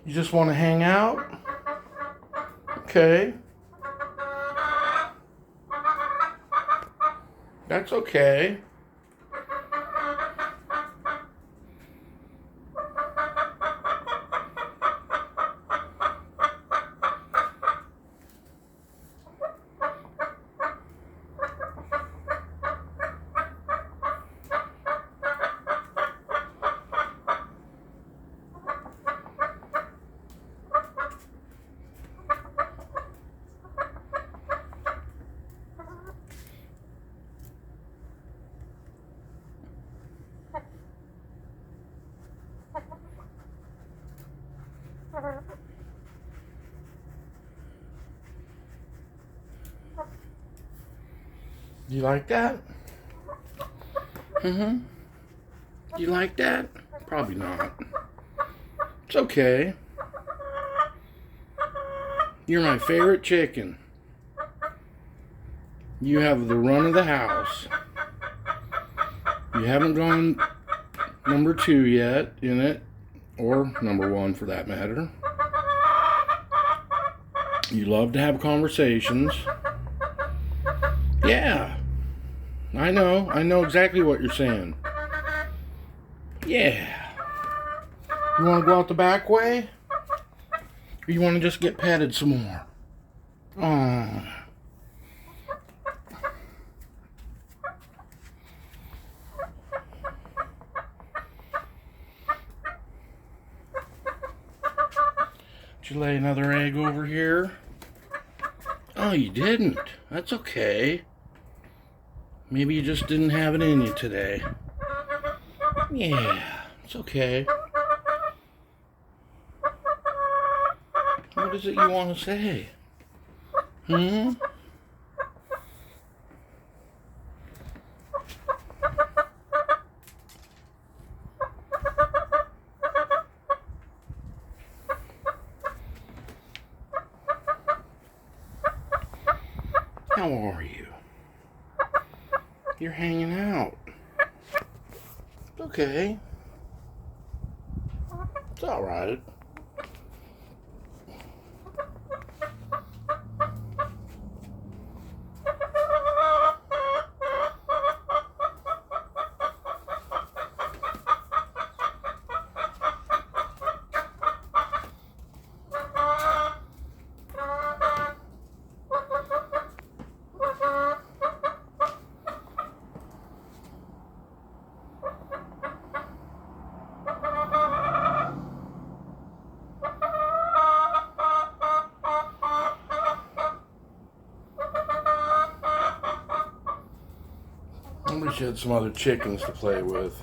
You just want to hang out? Okay. That's okay. You like that? Mm-hmm. You like that? Probably not. It's okay. You're my favorite chicken. You have the run of the house. You haven't gone number 2 yet in it, or number 1 for that matter. You love to have conversations. Yeah, I know exactly what you're saying. Yeah. You want to go out the back way? Or you want to just get petted some more? Oh. Did you lay another egg over here? Oh, you didn't. That's okay. Maybe you just didn't have it in you today. Yeah, it's okay. What is it you want to say? Hmm? How are you? You're hanging out. It's okay. It's alright. I wish you had some other chickens to play with.